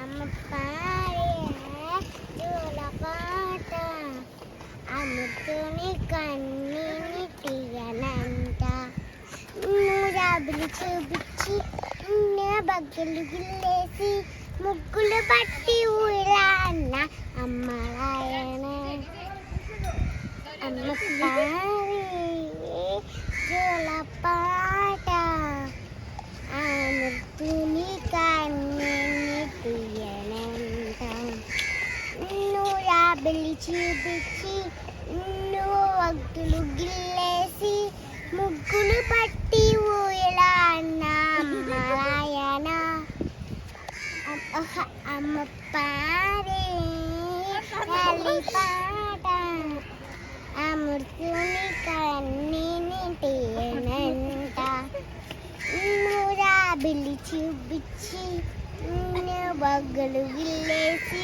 అమ్మ పాడే జోలపాట అమ్ముతూని కన్నీని తీయనంట నూరాబులు చూపించి బగ్గలు గిల్లేసి ముగ్గులు పట్టి ఊరా అన్న అమ్మ రాయన అమ్మ పాడే జోలపాట అమ్ముతూని కన్నీని తీయనంట నూరాబులు చూపించి వగ్గులు గిల్లేసి ముగ్గులు పట్టి ఊయలా అన్న అమ్మరాయన అమ్మ పాడే పాట అమృతుని కన్నీని తీయనంట నూరాబిల్లి చూపించి వగ్గులు గిల్లేసి